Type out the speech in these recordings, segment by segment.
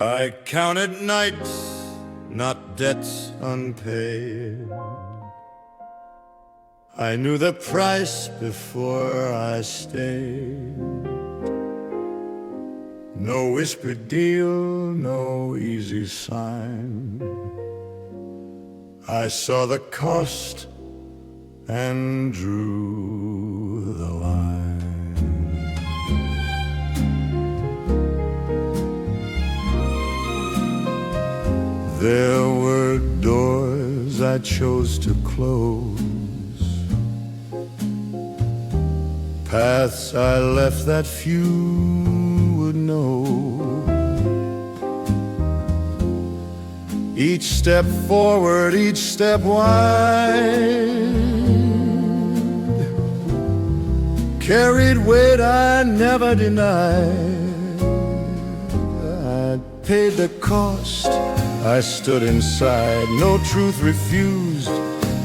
I counted nights, not debts unpaid. I knew the price before I stayed. No whispered deal, no easy sign. I saw the cost and drew the line. There were doors I chose to close, paths I left that few would know. Each step forward, each step wide, carried weight I never denied. I paid the cost, I stood inside, no truth refused,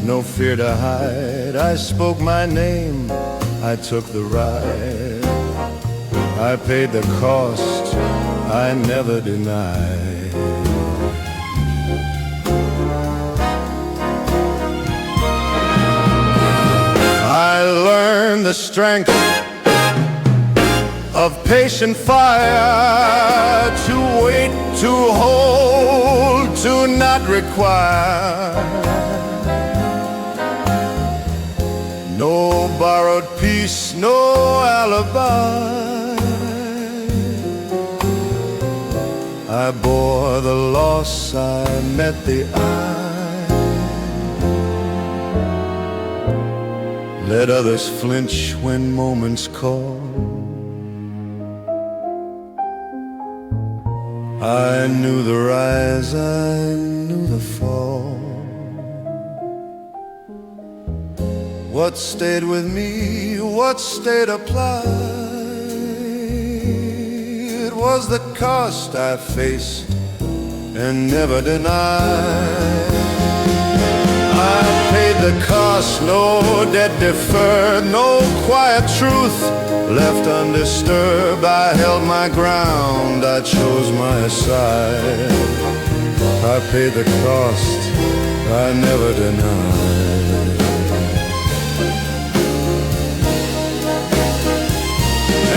no fear to hide. I spoke my name, I took the ride. I paid the cost, I never denied. I learned the strength of patient fire, to wait, to hold, to not require. No borrowed peace, no alibi. I bore the loss, I met the eye. Let others flinch when moments call. I knew the rise, I knew the fall. What stayed with me, what stayed applied, was the cost I faced and never denied. I paid the cost, no debt deferred, no quiet truth left undisturbed. I held my ground, I chose my side. I paid the cost, I never denied.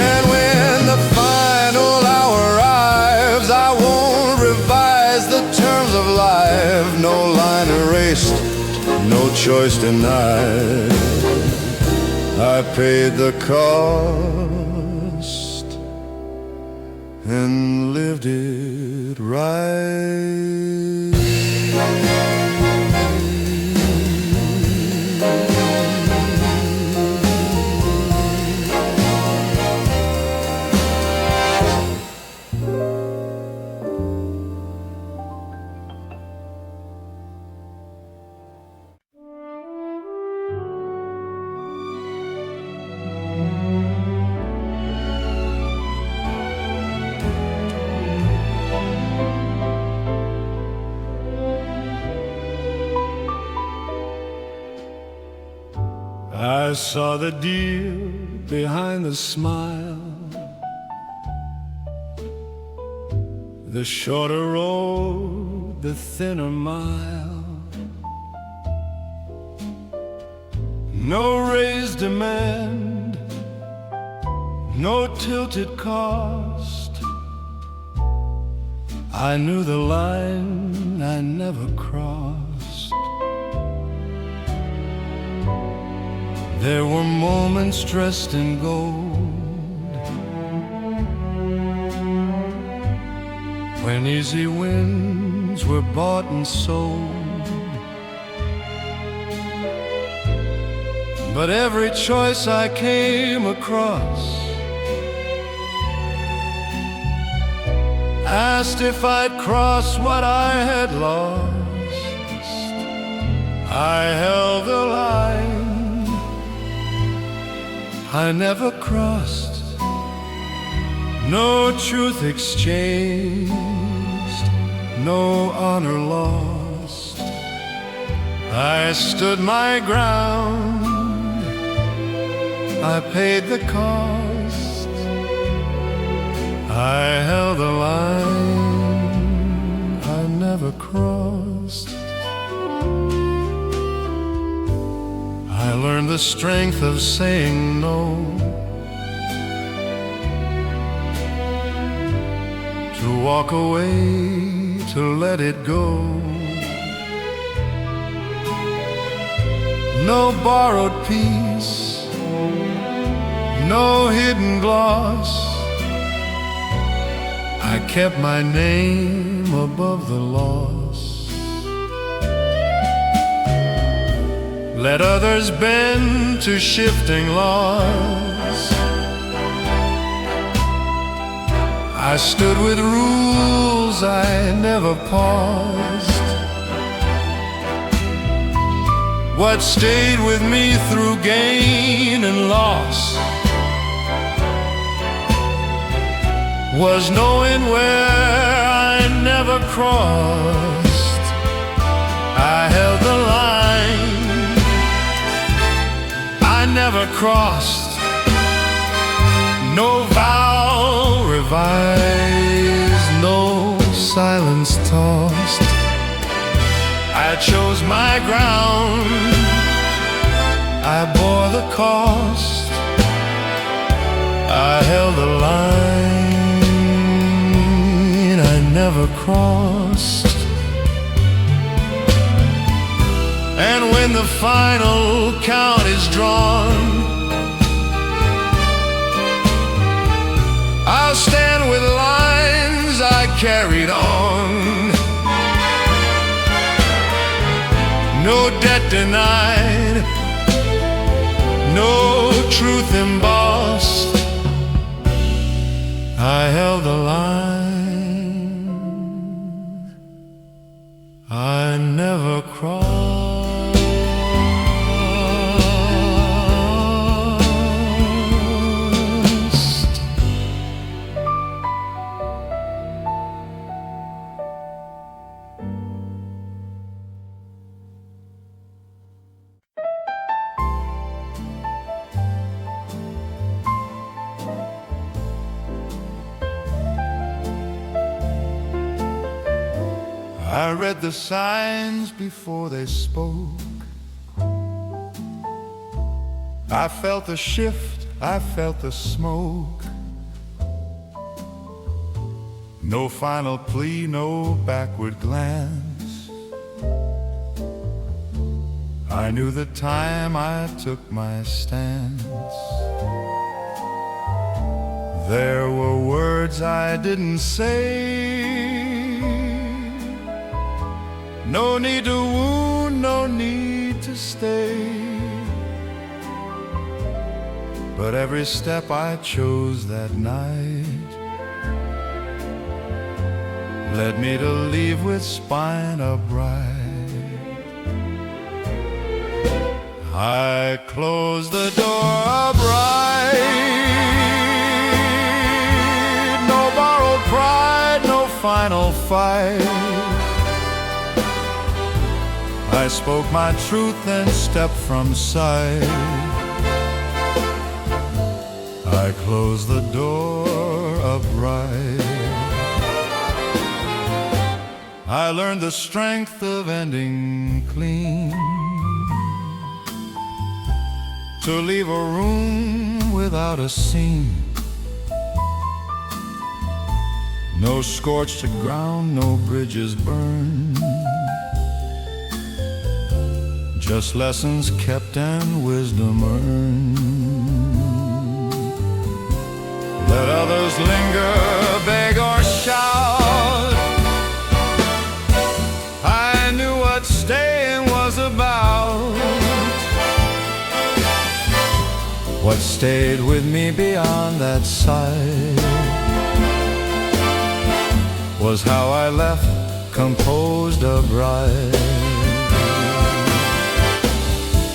And when the final hour arrives, I won't revise the terms of life. No line erased, no choice denied. I paid the cost and lived it right. I saw the deal behind the smile, the shorter road, the thinner mile. No raised demand, no tilted cost. I knew the line I never crossed. There were moments dressed in gold, when easy wins were bought and sold. But every choice I came across asked if I'd cross what I had lost. I held the line I never crossed, no truth exchanged, no honor lost. I stood my ground, I paid the cost, I held the line. never crossed. I learned the strength of saying no, to walk away, to let it go. No borrowed peace, no hidden gloss. I kept my name above the loss. Let others bend to shifting laws. I stood with rules I never paused. What stayed with me through gain and loss was knowing where I never crossed. I held the line I never crossed. No vow revised, no silence tossed. I chose my ground, I bore the cost. I held the line I never crossed. And when the final count is drawn, I'll stand with lines I carried on. No debt denied, no truth embossed. I held the line I never crossed. I read the signs before they spoke. I felt the shift, I felt the smoke. No final plea, no backward glance. I knew the time I took my stance. There were words I didn't say. No need to wound, no need to stay. But every step I chose that night led me to leave with spine upright. I closed the door upright. No borrowed pride, no final fight. I spoke my truth and stepped from sight. I closed the door upright. I learned the strength of ending clean, to leave a room without a seam. No scorched ground, no bridges burned, just lessons kept and wisdom earned. Let others linger, beg or shout. I knew what staying was about. What stayed with me beyond that sight was how I left composed upright.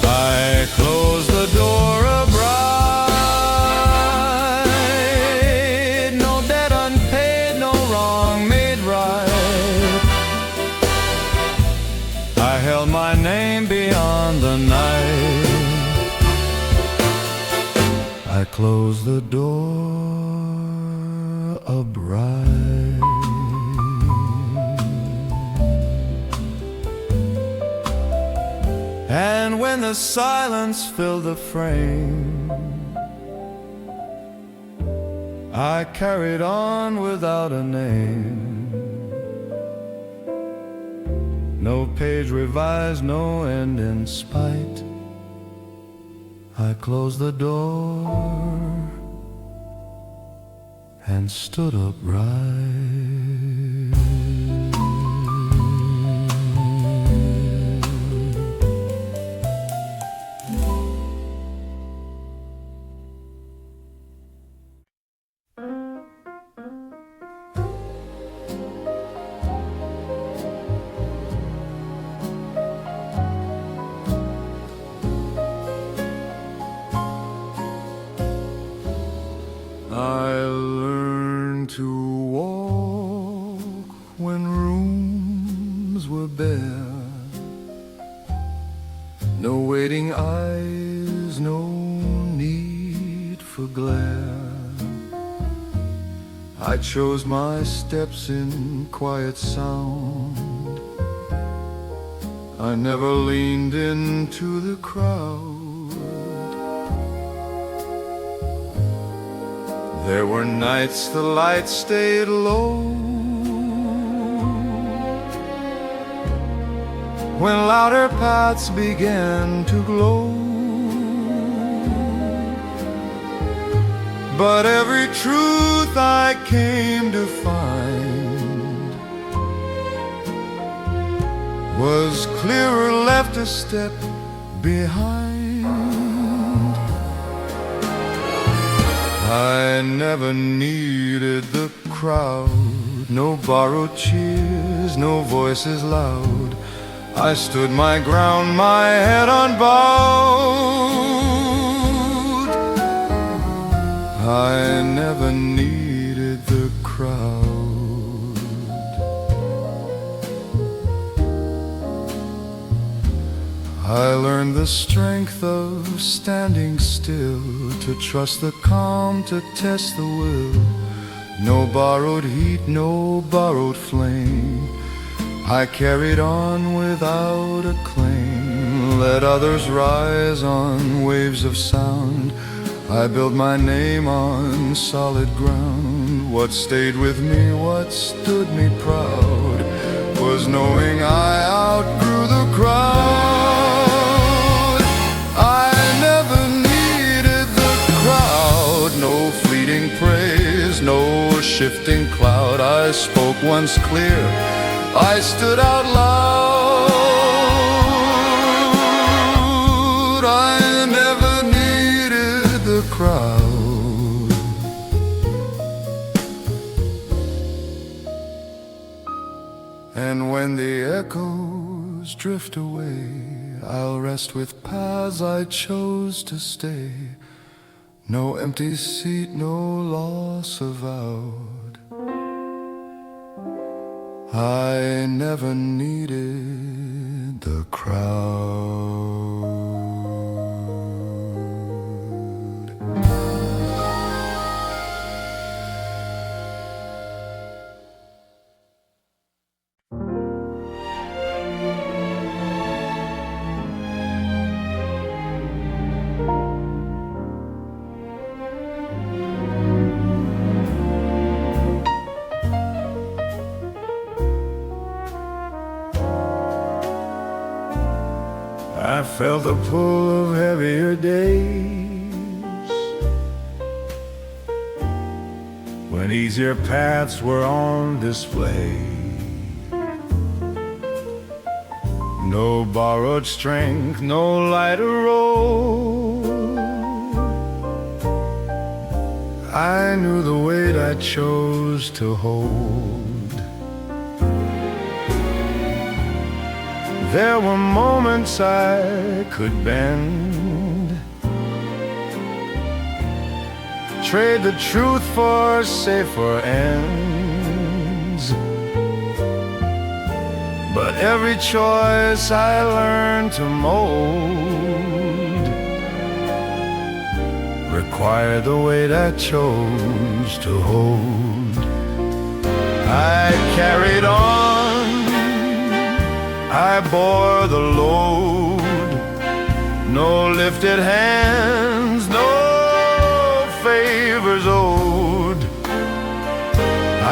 I closed the door upright. No debt unpaid, no wrong made right. I held my name beyond the night. I closed the door upright. when the silence filled the frame, I carried on without a name. No page revised, no end in spite. I closed the door and stood upright. I learned to walk when rooms were bare. No waiting eyes, no need for glare. I chose my steps in quiet sound. I never leaned into the crowd. There were nights the light stayed low, when louder paths began to glow. But every truth I came to find was clearer left a step behind. I never needed the crowd, no borrowed cheers, no voices loud. I stood my ground, my head unbowed. I never needed the crowd. I learned the strength of standing still, to trust the calm, to test the will. No borrowed heat, no borrowed flame. I carried on without a claim. Let others rise on waves of sound. I built my name on solid ground. What stayed with me, what stood me proud, was knowing I outgrew the crowd. No fleeting praise, no shifting cloud. I spoke once clear, I stood out loud. I never needed the crowd. And when the echoes drift away, I'll rest with paths I chose to stay. No empty seat, no loss avowed. I never needed the crowd. I felt the pull of heavier days, when easier paths were on display. No borrowed strength, no lighter road. I knew the weight I chose to hold. There were moments I could bend, trade the truth for safer ends. But every choice I learned to mold required the weight I chose to hold. I carried on, I bore the load, lifted hands, no favors owed.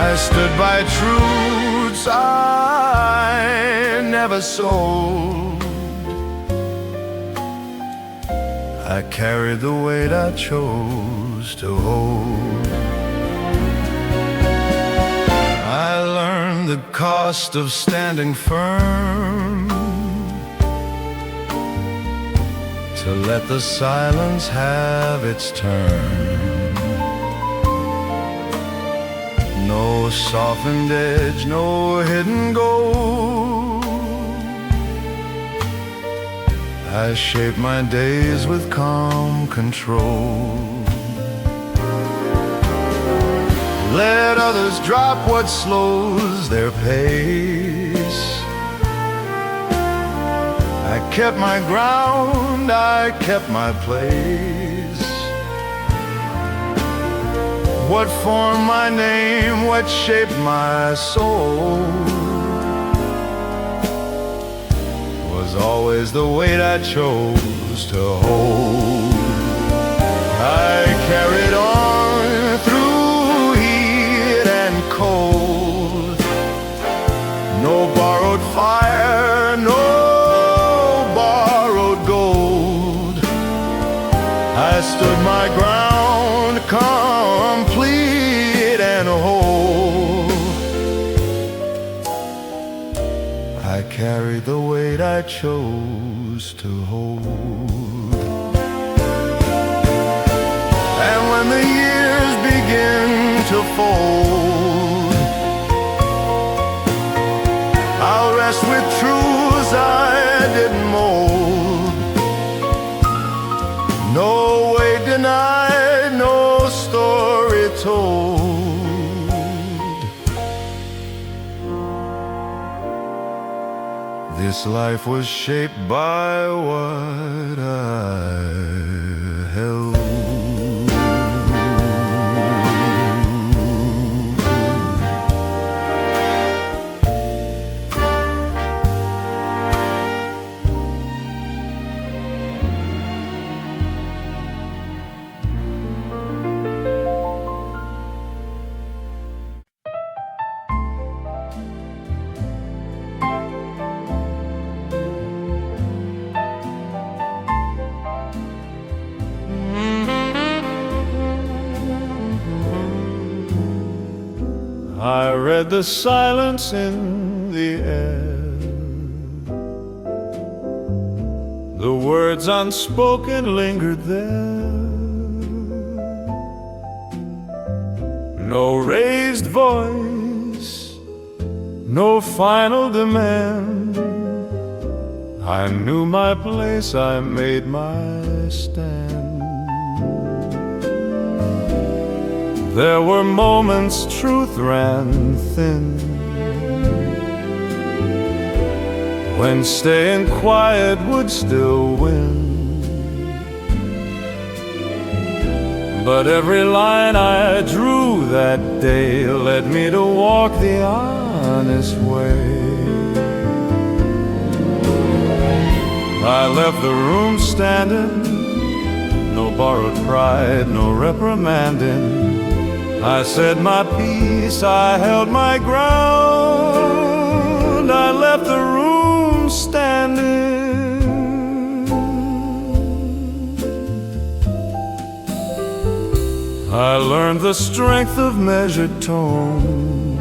I stood by truths I never sold. I carried the weight I chose to hold. I learned the cost of standing firm, to let the silence have its turn. No softened edge, no hidden gold. I shape my days with calm control. Let others drop what slows their pace. I kept my ground, I kept my place. What formed my name, what shaped my soul, was always the weight I chose to hold. I carried on through heat and cold. No borrowed fire, no borrowed gold. I stood my ground, complete and whole. I carried the weight I chose to hold. And when the years begin to fold, I'll rest with truths I didn't mold. No weight denied, no story told. This life was shaped by what I held. I read the silence in the air, the words unspoken lingered there. No raised voice, no final demand. I knew my place, I made my stand. There were moments truth ran thin, when staying quiet would still win. But every line I drew that day led me to walk the honest way. I left the room standing, no borrowed pride, no reprimanding. I said my piece, I held my ground. I left the room standing. I learned the strength of measured tone,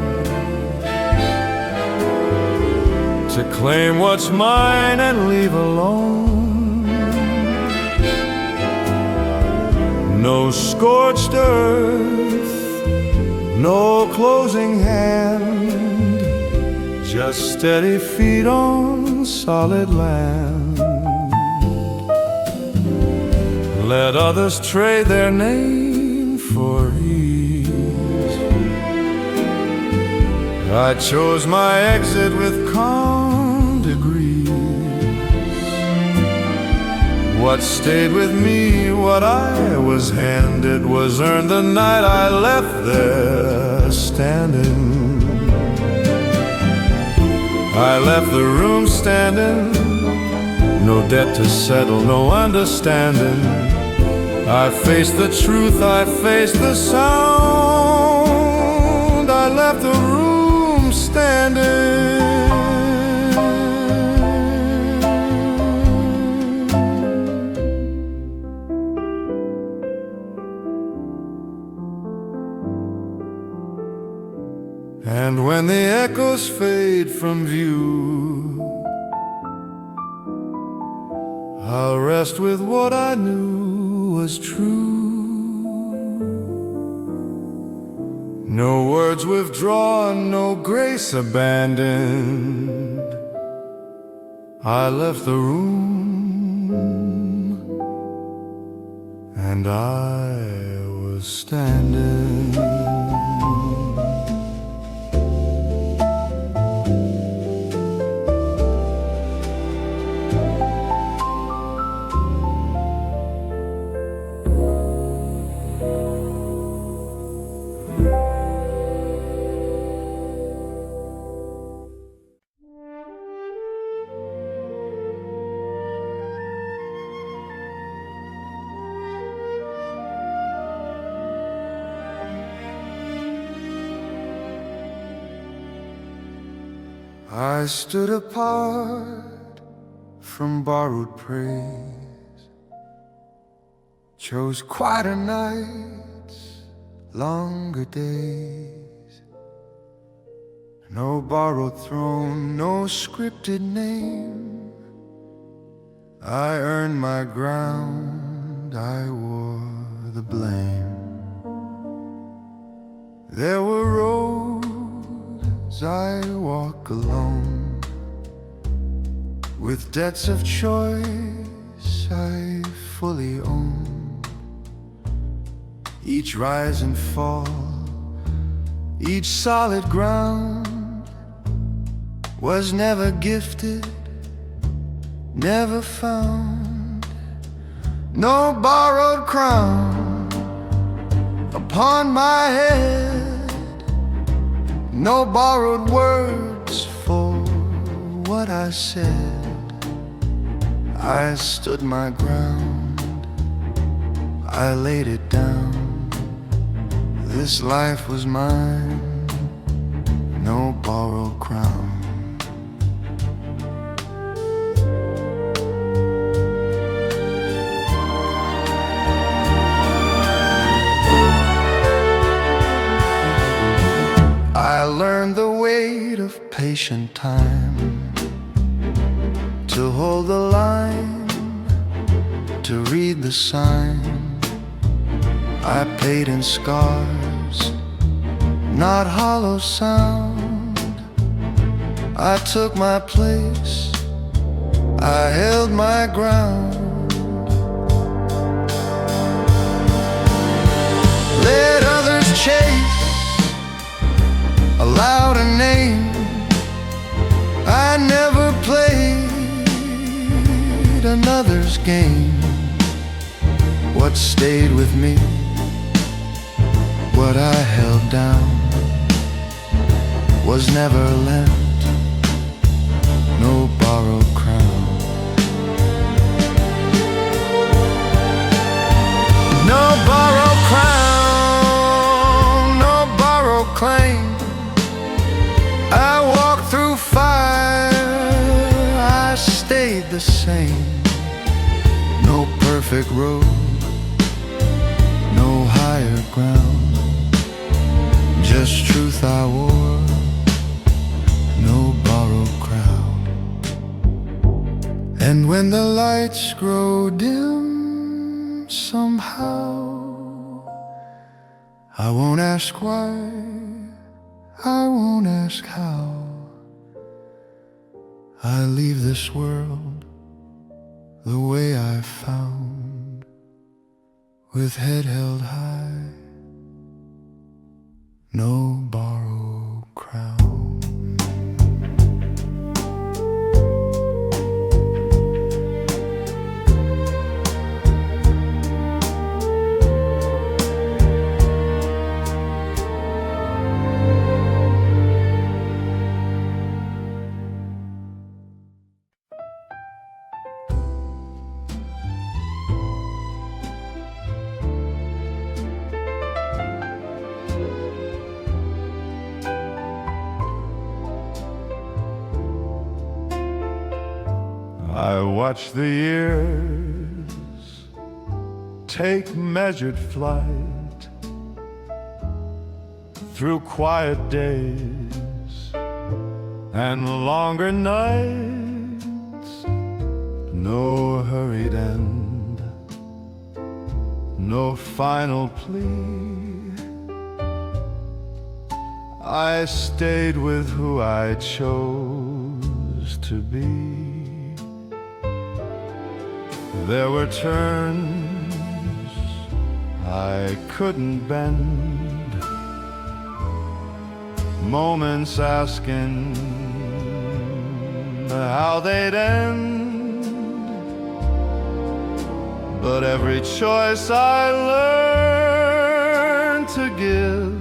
to claim what's mine and leave alone. No scorched earth, no closing hand, just steady feet on solid land. Let others trade their name for ease. I chose my exit with calm degrees. What stayed with me, what I was handed, was earned the night I left there standing. I left the room standing, no debt to settle, no understanding. I faced the truth, I faced the sound, I left the room standing. And when the echoes fade from view, I'll rest with what I knew was true. No words withdrawn, no grace abandoned. I left the room, and I was standing. I stood apart from borrowed praise, chose quieter nights, longer days. No borrowed throne, no scripted name. I earned my ground, I wore the blame. There were roads I walk alone, with debts of choice I fully own. Each rise and fall, each solid ground was never gifted, never found. No borrowed crown upon my head, no borrowed words for what I said. I stood my ground, I laid it down. This life was mine, no borrowed crown. I learned the weight of patient time, to hold the line, to read the sign. I paid in scars, not hollow sound. I took my place, I held my ground. Let others chase, allowed a name. I never played another's game. What stayed with me, what I held down, was never lent, no borrowed crown. No borrowed crown, no borrowed claim. I walked through fire, I stayed the same. No perfect road, no higher ground, just truth I wore, no borrowed crown. And when the lights grow dim somehow, I won't ask why, I won't ask how. I leave this world the way I found, with head held high, no borrowed crown. I watch the years take measured flight through quiet days and longer nights. No hurried end, no final plea. I stayed with who I chose to be. There were turns I couldn't bend, moments asking how they'd end. But every choice I learned to give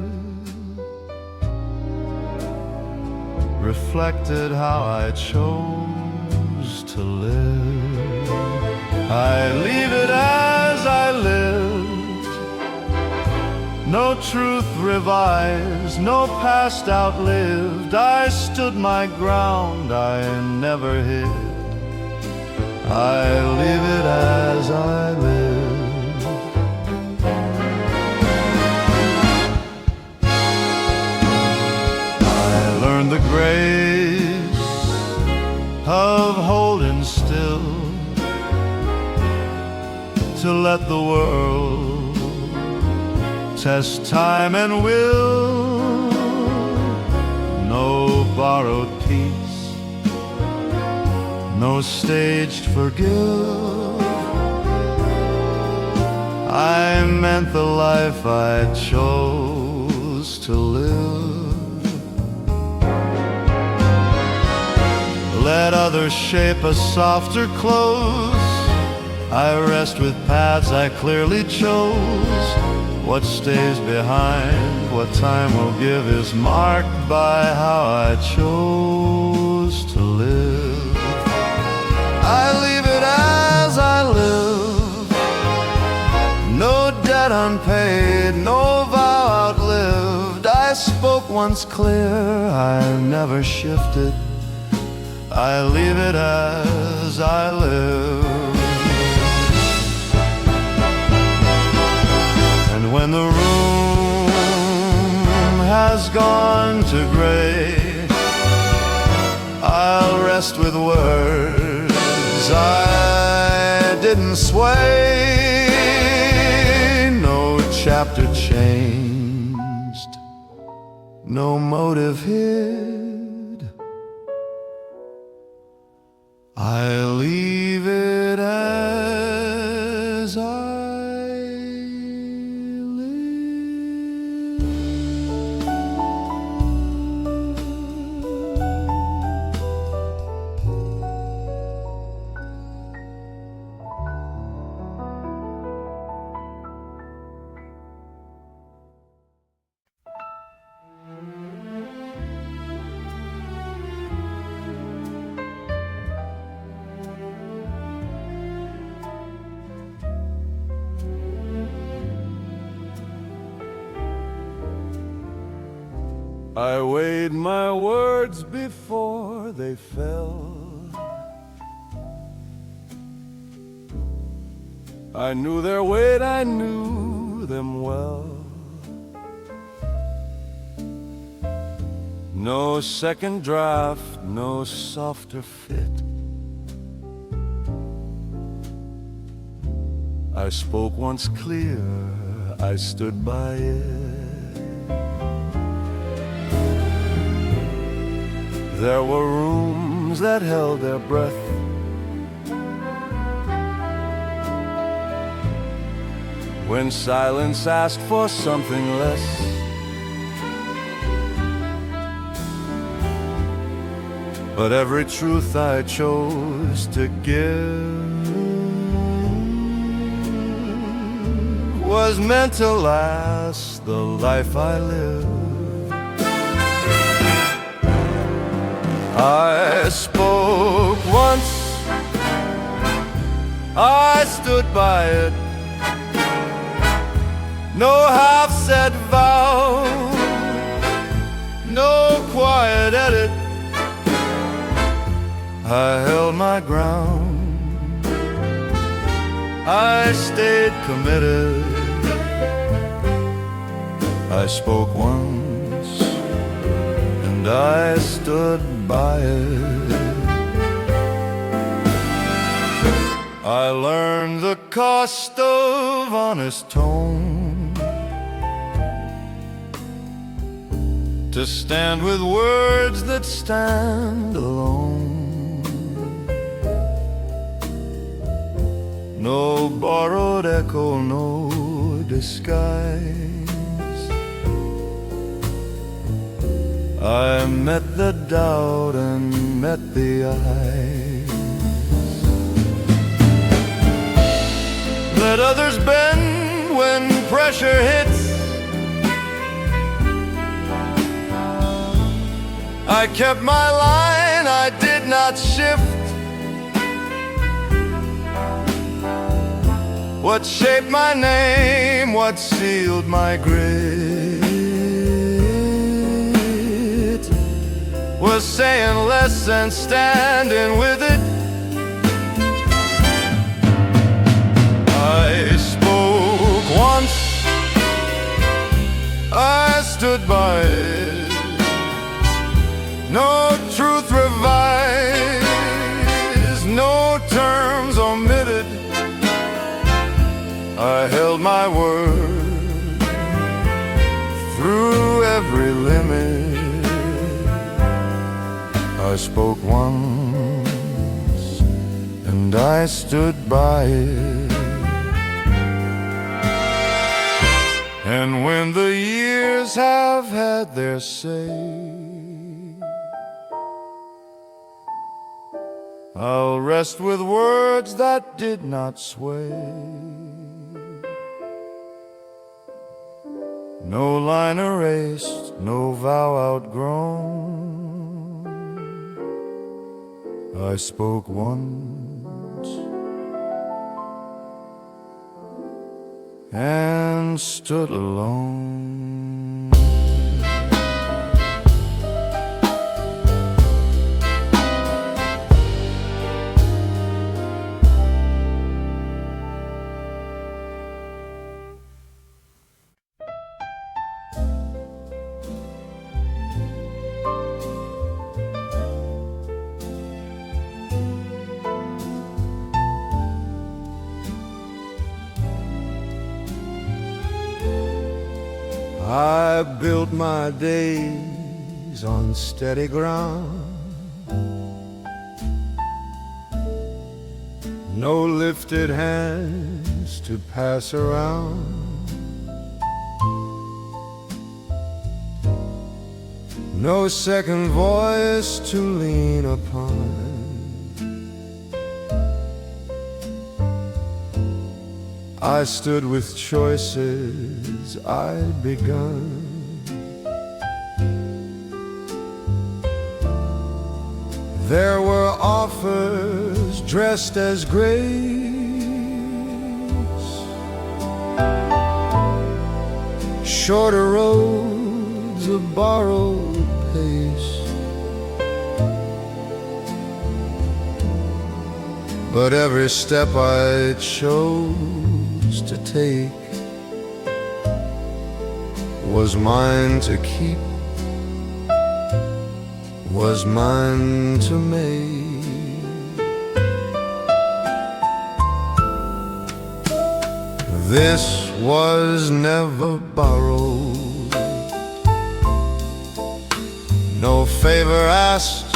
reflected how I chose to live. I leave it as I lived, no truth revised, no past outlived. I stood my ground, I never hid. I leave it as I live. I learned the grace of holding still, to let the world test time and will. No borrowed peace, no staged forgive. I meant the life I chose to live. Let others shape a softer close. I rest with paths I clearly chose. What stays behind, what time will give, is marked by how I chose to live. I leave it as I live, no debt unpaid, no vow outlived. I spoke once clear, I never shifted. I leave it as I live. When the room has gone to gray, I'll rest with words I didn't sway. No chapter changed, no motive hid. I'll leave it as I I weighed my words before they fell. I knew their weight, I knew them well. No second draft, no softer fit. I spoke once clear, I stood by it. There were rooms that held their breath, when silence asked for something less. But every truth I chose to give was meant to last the life I live. I spoke once, I stood by it. No half-said vow, no quiet edit. I held my ground, I stayed committed. I spoke once, and I stood by it. I learned the cost of honest tone, to stand with words that stand alone. No borrowed echo, no disguise. I met the doubt and met the eyes. Let others bend when pressure hits. I kept my line, I did not shift. What shaped my name, what sealed my grit, was saying less and standing with it. I spoke once, I stood by it. No truth revised, no terms omitted. I held my word through every limit. I spoke once, and I stood by it. And when the years have had their say, I'll rest with words that did not sway. No line erased, no vow outgrown. I spoke once and stood alone. I built my days on steady ground, no lifted hands to pass around. No second voice to lean upon. I stood with choices I'd begun. There were offers dressed as grace, shorter roads, a borrowed pace. But every step I chose to take was mine to keep, was mine to make. This was never borrowed, no favor asked,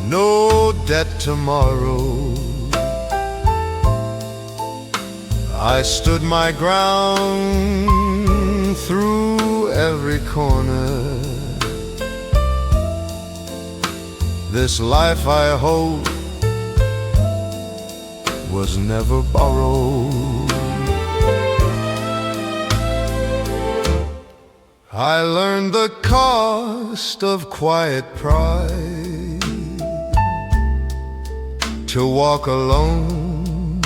no debt tomorrow. I stood my ground through every corner. This life I hold was never borrowed. I learned the cost of quiet pride, to walk alone,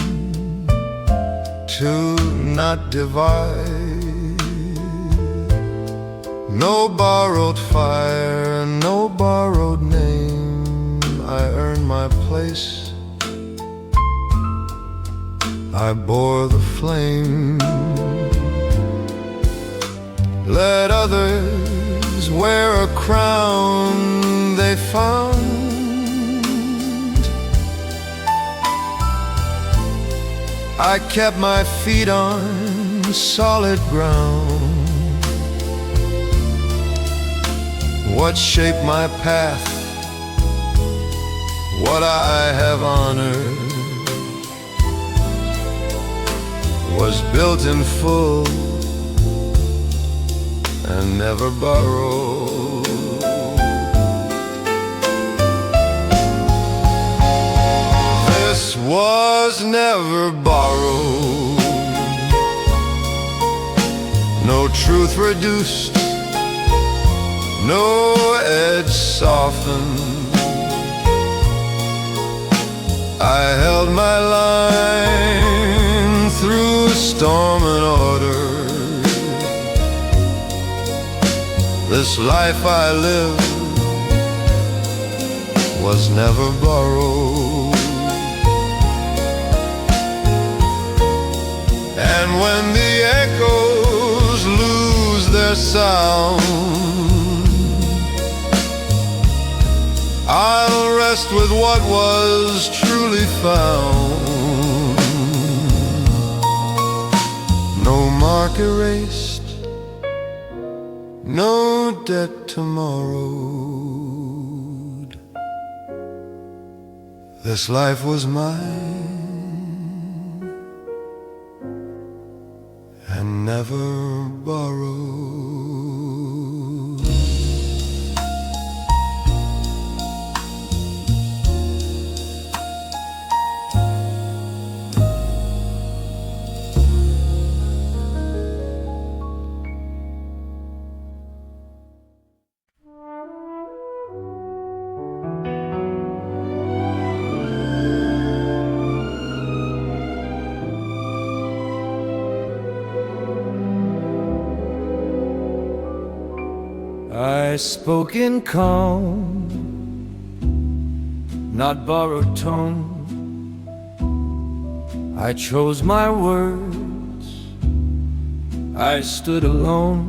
to not divide. No borrowed fire, no borrowed name. I earned my place I bore the flame. Let others wear a crown they found. I kept my feet on solid ground. What shaped my path, what I have honored, was built in full and never borrowed. This was never borrowed, no truth reduced, no edge softened. I held my line through storm and order. This life I live was never borrowed. And when the echoes lose their sound, I'll rest with what was truly found. No mark erased, no debt tomorrowed. This life was mine and never borrowed. I spoke in calm, not borrowed tone. I chose my words, I stood alone.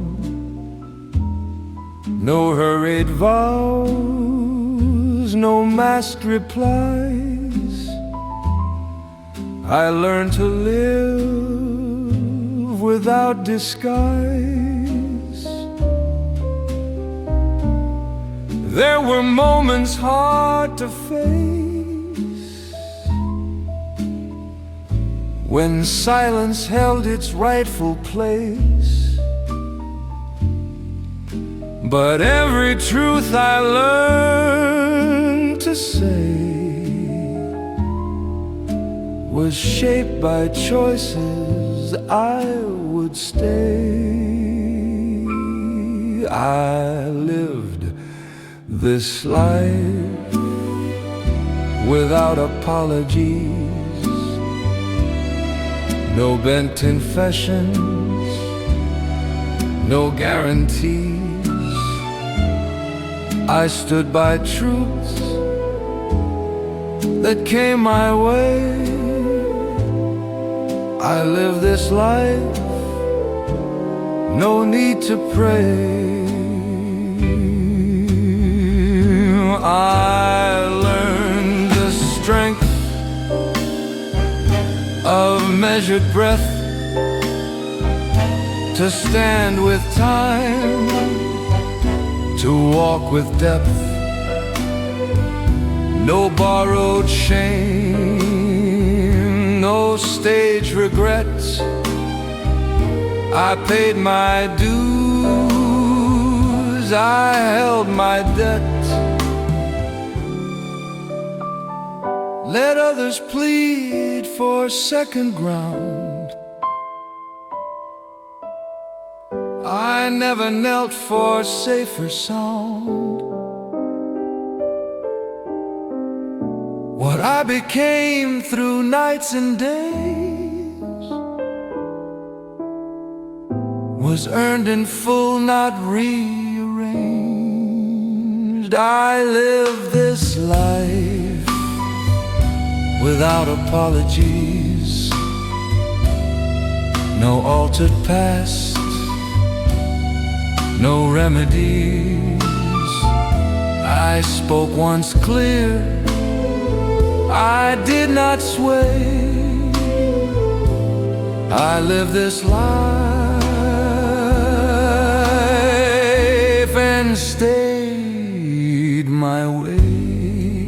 No hurried vows, no masked replies. I learned to live without disguise. There were moments hard to face, when silence held its rightful place. But every truth I learned to say was shaped by choices I would stay. I lived this life without apologies, no bent confessions, no guarantees. I stood by truths that came my way. I live this life, no need to pray. I learned the strength of measured breath, to stand with time, to walk with depth. No borrowed shame, no stage regrets. I paid my dues, I held my debt. Let others plead for second ground. I never knelt for safer sound. What I became through nights and days was earned in full, not rearranged. I live this life without apologies, no altered past, no remedies. I spoke once clear, I did not sway. I live this life and stayed my way.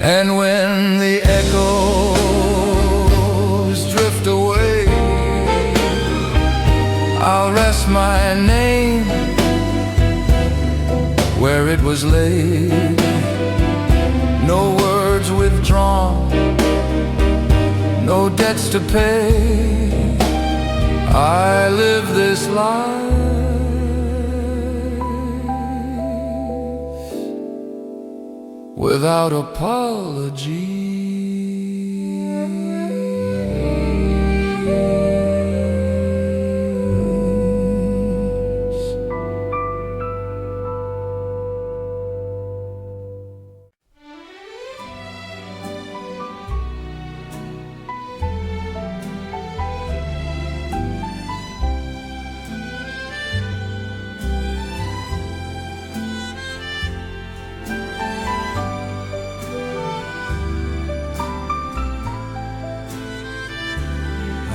And when the echoes drift away, I'll rest my name where it was laid. No words withdrawn, no debts to pay. I live this life without apology.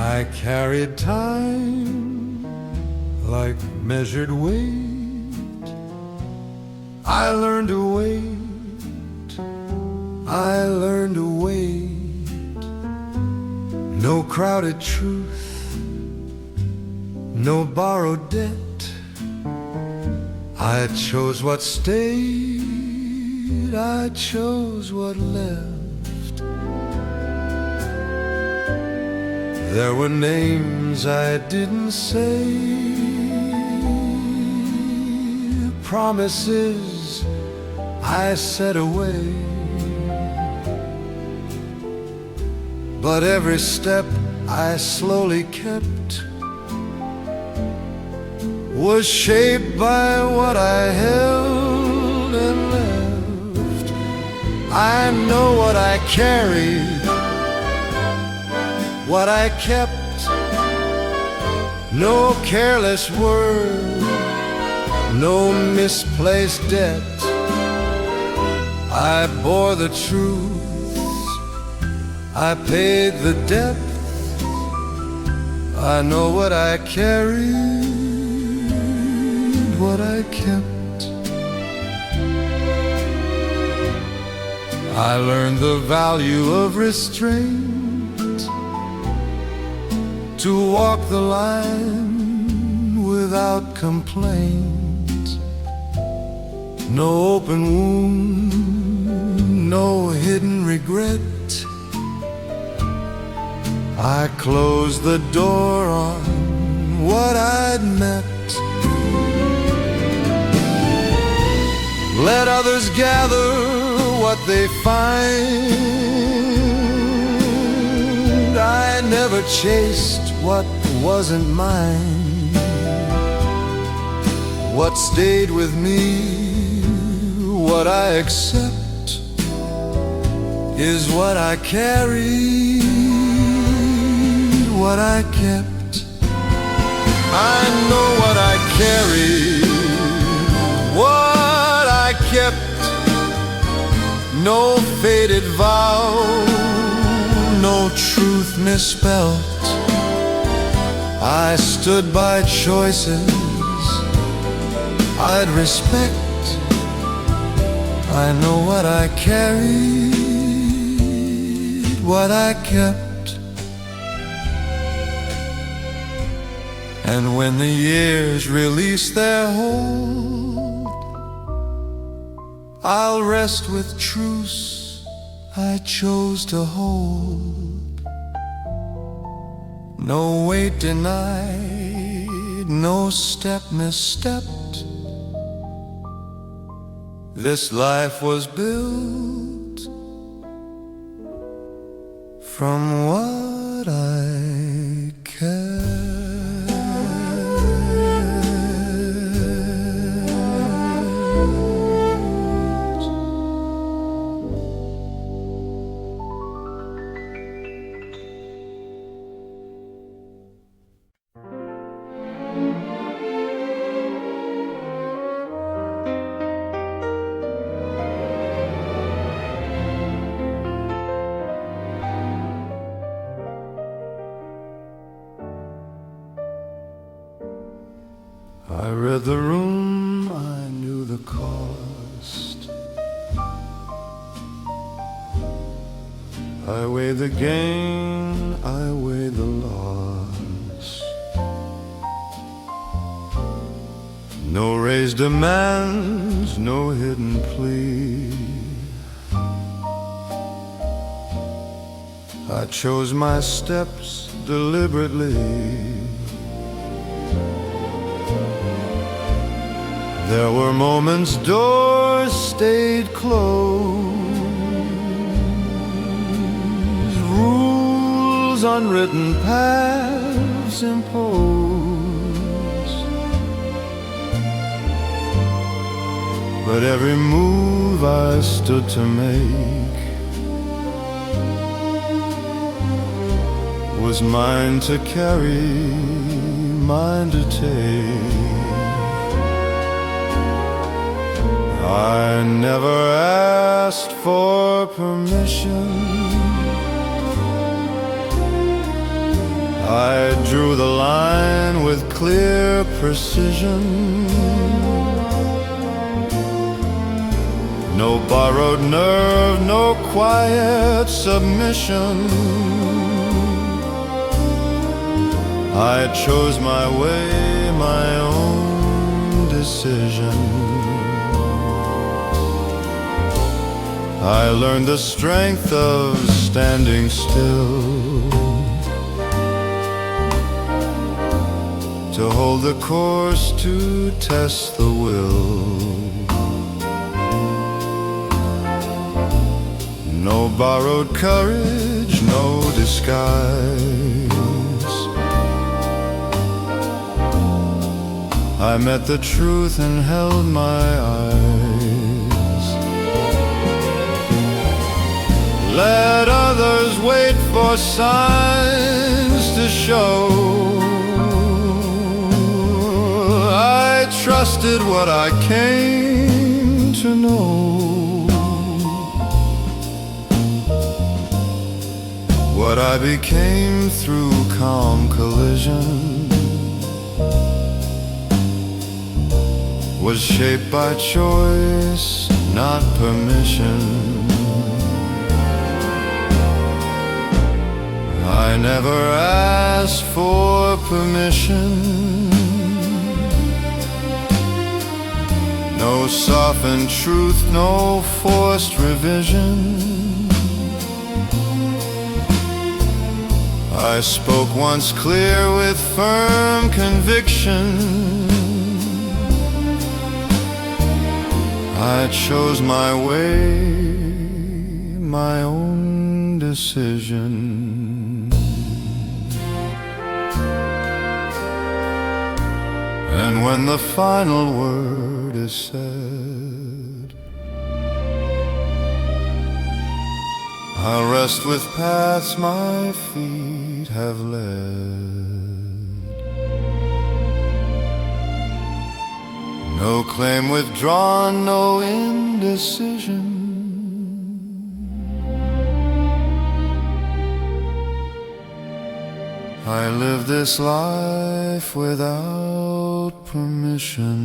I carried time like measured weight. I learned to wait, I learned to wait. No crowded truth, no borrowed debt. I chose what stayed, I chose what left. There were names I didn't say, promises I said away. But every step I slowly kept was shaped by what I held and left. I know what I carried, what I kept, no careless word, no misplaced debt. I bore the truths, I paid the depth. I know what I carried, what I kept. I learned the value of restraint, to walk the line without complaint. No open wound, no hidden regret. I closed the door on what I'd met. Let others gather what they find. I never chased what wasn't mine. What stayed with me, what I accept, is what I carried, what I kept. I know what I carried, what I kept. No faded vow, no truth misspelt. I stood by choices I'd respect. I know what I carried, what I kept. And when the years release their hold, I'll rest with truths I chose to hold. No weight denied, no step misstepped. This life was built from what I kept. the room, I knew the cost. I weighed the gain, I weighed the loss. No raised demands, no hidden plea. I chose my steps deliberately. There were moments doors stayed closed, rules unwritten, paths imposed. But every move I stood to make was mine to carry, mine to take. I never asked for permission. I drew the line with clear precision. No borrowed nerve, no quiet submission. I chose my way, my own decision. I learned the strength of standing still, to hold the course, to test the will. No borrowed courage, no disguise. I met the truth and held my eyes. Let others wait for signs to show. I trusted what I came to know. What I became through calm collision was shaped by choice, not permission. I never asked for permission. No softened truth, no forced revision. I spoke once clear with firm conviction. I chose my way, my own decision. And when the final word is said, I'll rest with paths my feet have led. No claim withdrawn, no indecision. I live this life without permission.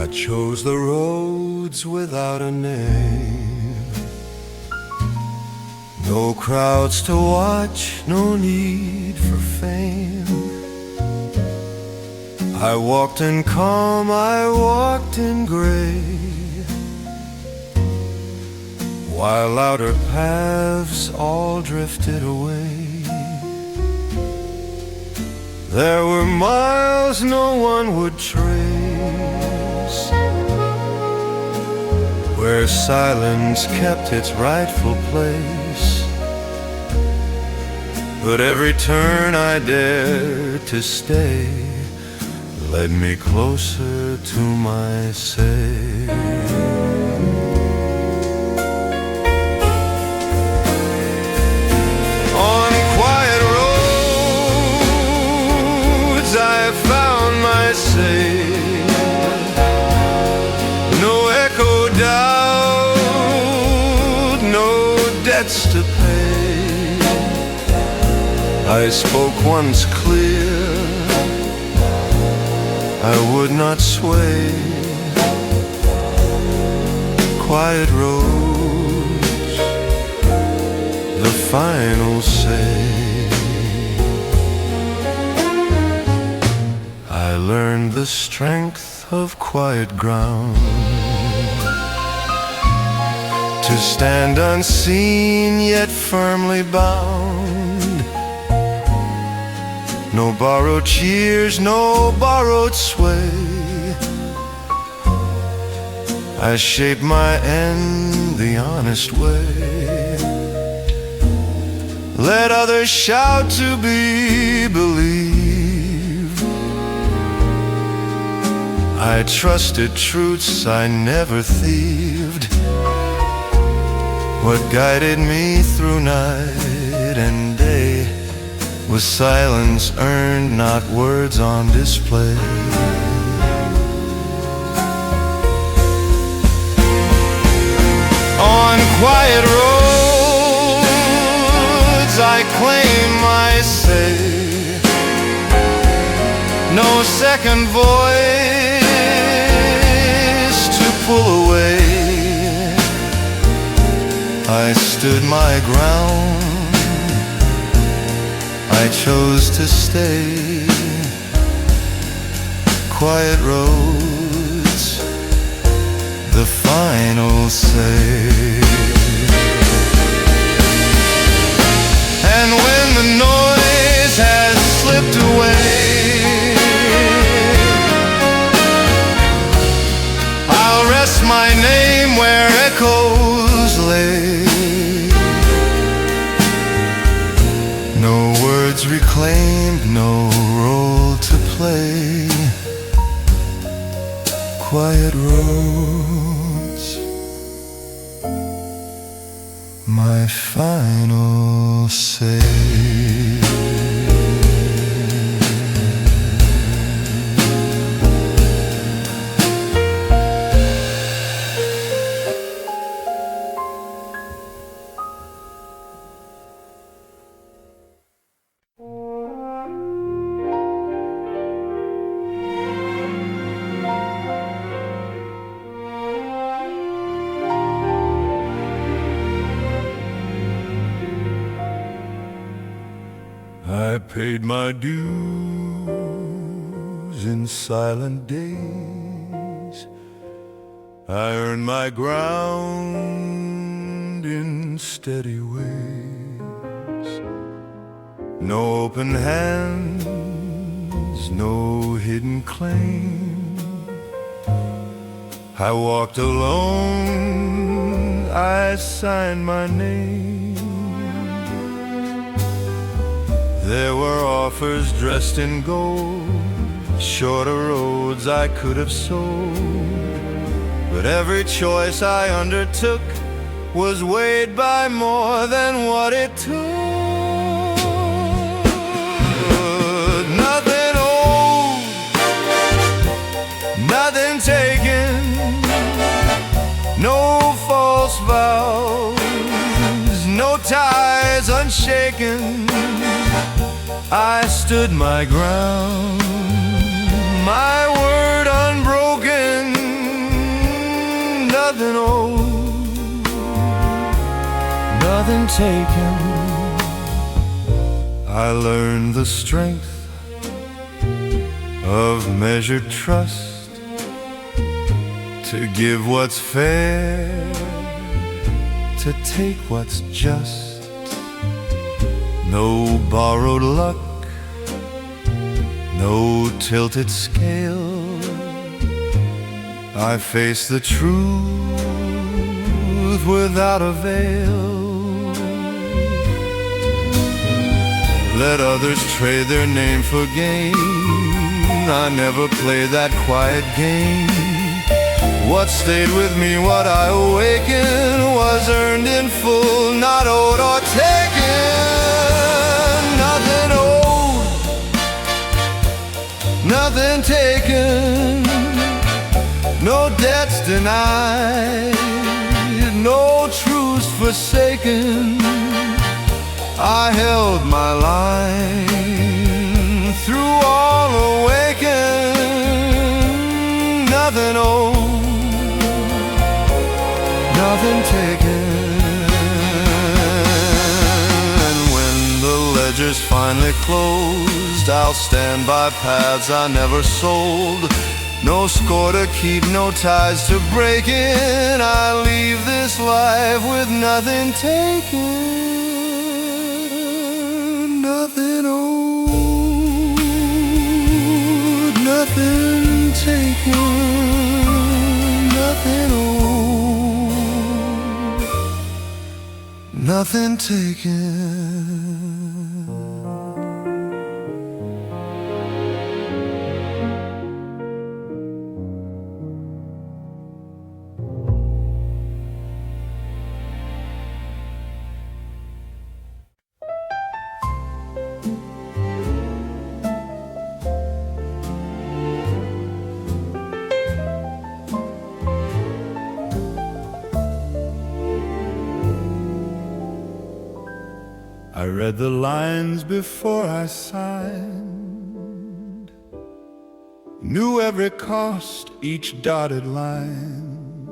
I chose the roads without a name. No crowds to watch, no need for fame. I walked in calm, I walked in gray, while outer paths all drifted away. There were miles no one would trace, where silence kept its rightful place. but every turn I dared to stay led me closer to my say. On quiet roads I found my say. No echo doubt, no debts to pay. I spoke once clear, I would not sway. Quiet roads, the final say. I learned the strength of quiet ground, to stand unseen yet firmly bound. No borrowed cheers, no borrowed sway. I shape my end the honest way. Let others shout to be believed. I trusted truths I never thieved. What guided me through night and day was silence earned, not words on display. On quiet roads I claim my say. No second voice to pull away. I stood my ground, I chose to stay. Quiet roads, the final say. And when the noise has slipped away, I'll rest my name where echoes lay. No words reclaimed, no role to play. Quiet roads, my final say. I paid my dues in silent days. I earned my ground in steady ways. No open hands, no hidden claim. I walked alone, I signed my name. There were offers dressed in gold, shorter roads I could have sold, but every choice I undertook was weighed by more than what it took. Nothing owed, nothing taken, no false vows, no ties unshaken. I stood my ground, my word unbroken. Nothing owed, nothing taken. I learned the strength of measured trust, to give what's fair, to take what's just. No borrowed luck, no tilted scale. I face the truth without a veil. Let others trade their name for gain. I never played that quiet game. What stayed with me, what I awakened, was earned in full, not owed or taken. Nothing owed, nothing taken, no debts denied, no truths forsaken. I held my line through all awakened. Nothing owed, nothing taken. And when the ledger's finally closed, I'll stand by paths I never sold. No score to keep, no ties to break in. I leave this life with nothing taken. Nothing owed, nothing taken, nothing owed, nothing taken. I read the lines before I signed, knew every cost, each dotted line.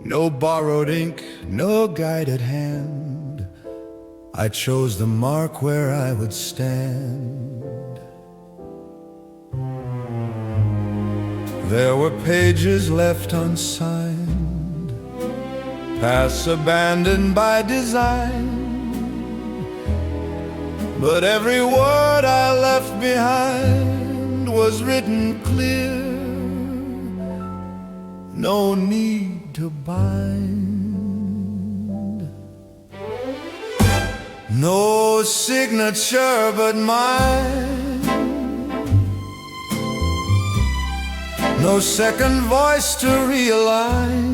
No borrowed ink, no guided hand, I chose the mark where I would stand. There were pages left unsigned, paths abandoned by design, but every word I left behind was written clear. No need to bind, no signature but mine, no second voice to realign.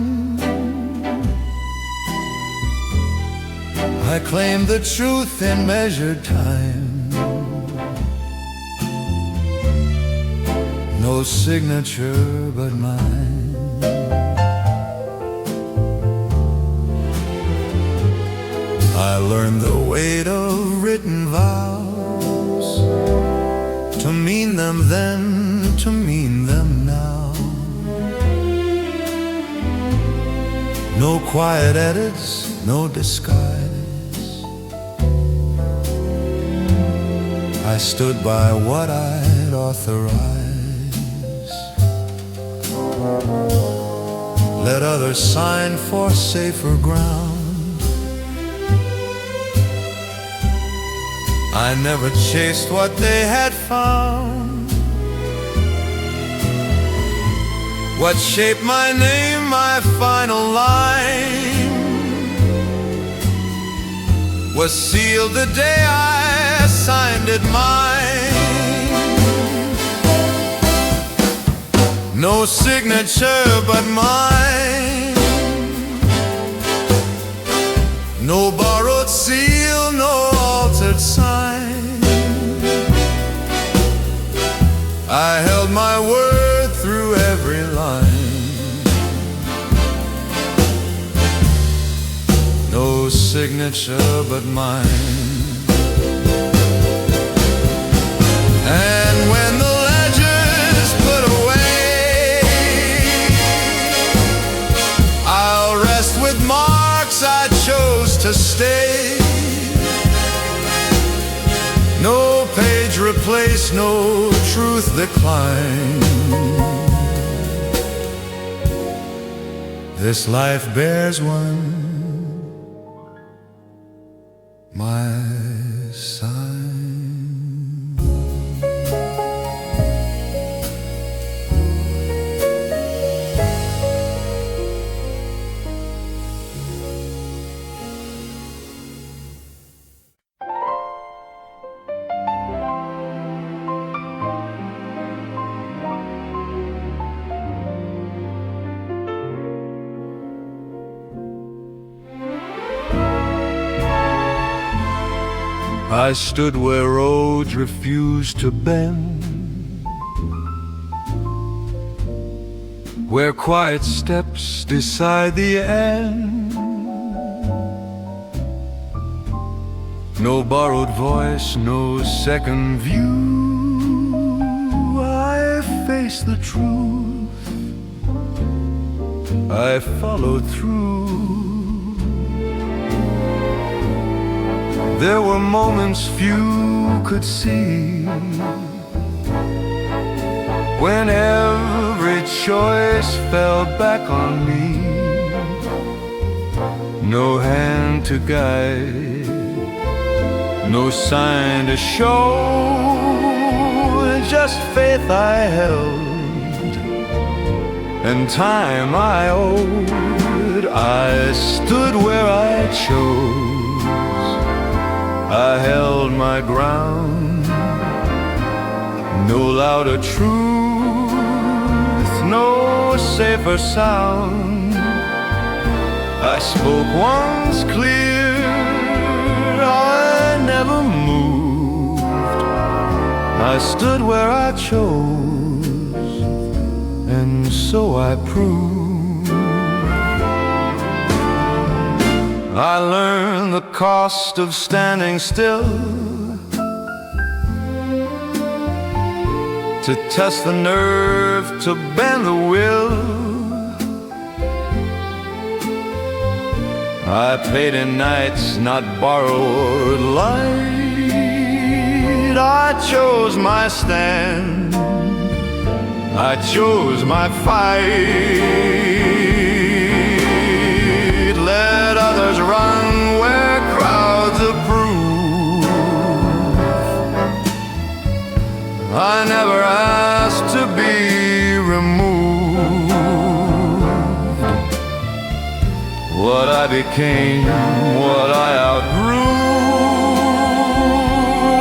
I claim the truth in measured time, no signature but mine. I learned the weight of written vows, to mean them then, to mean them now. No quiet edits, no disguise, I stood by what I'd authorized. Let others sign for safer ground. I never chased what they had found. What shaped my name, my final line, was sealed the day I signed it mine. No signature but mine, no borrowed seal, no altered sign. I held my word through every line. No signature but mine. And when the ledger's put away, I'll rest with marks I chose to stay. No page replaced, no truth declined. This life bears one, my sign. I stood where roads refused to bend, where quiet steps decide the end. No borrowed voice, no second view. I faced the truth, I followed through. There were moments few could see, when every choice fell back on me. No hand to guide, no sign to show, just faith I held, and time I owed. I stood where I chose, I held my ground. No louder truth, no safer sound. I spoke once clear, I never moved. I stood where I chose, and so I proved. I learned the cost of standing still, to test the nerve, to bend the will. I paid in nights, not borrowed light. I chose my stand, I chose my fight. Let others run where crowds approve. I never asked to be removed. What I became, what I outgrew,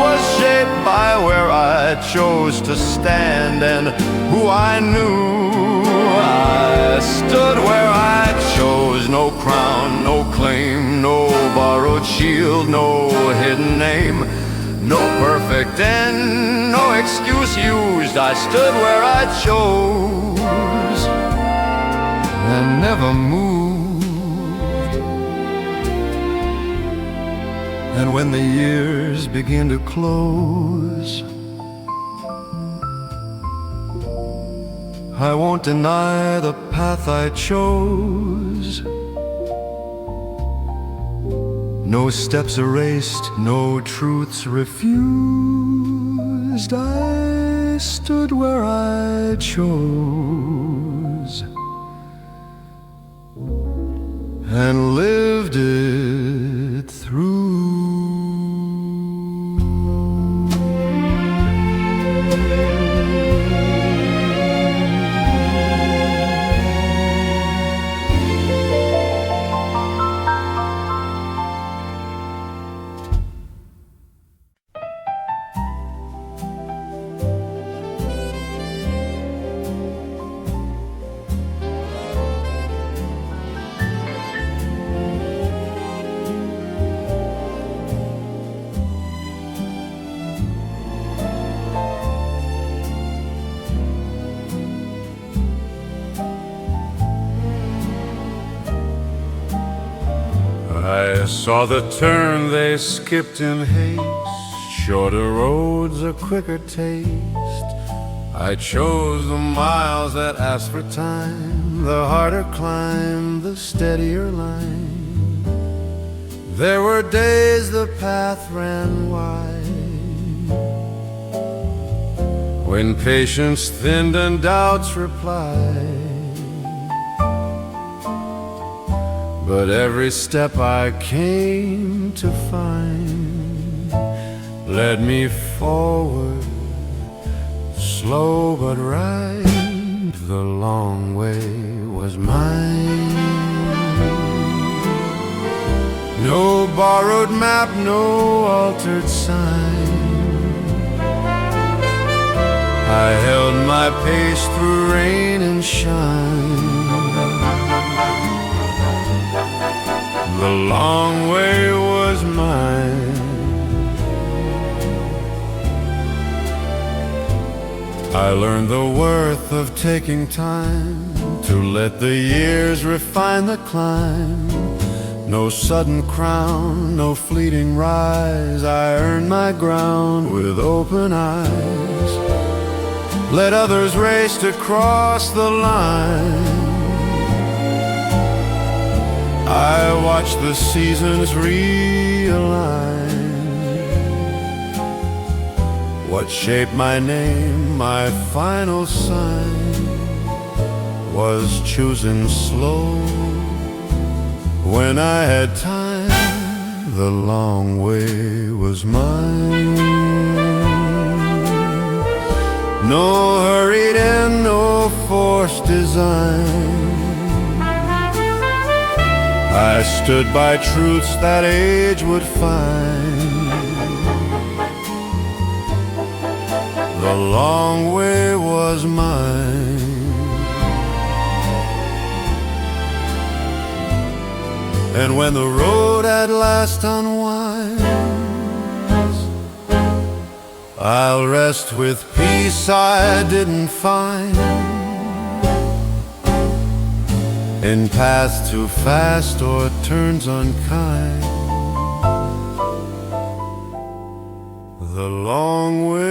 was shaped by where I chose to stand and who I knew. I stood where I chose, no crown, no claim, no borrowed shield, no hidden name, no perfect end, no excuse used. I stood where I chose and never moved. And when the years begin to close, I won't deny the path I chose. No steps erased, no truths refused. I stood where I chose and lived it through. I saw the turn they skipped in haste, shorter roads, a quicker taste. I chose the miles that asked for time, the harder climb, the steadier line. There were days the path ran wide, when patience thinned and doubts replied. But every step I came to find led me forward, slow but right. The long way was mine. No borrowed map, no altered sign. I held my pace through rain and shine. The long way was mine, I learned the worth of taking time to let the years refine the climb. No sudden crown, no fleeting rise. I earned my ground with open eyes. Let others race to cross the line. I watch the seasons realign. What shaped my name, my final sign, was choosing slow. When I had time, the long way was mine. No hurried end, no forced design. I stood by truths that age would find. The long way was mine. And when the road at last unwinds, I'll rest with peace I didn't find in paths too fast or turns unkind. The long way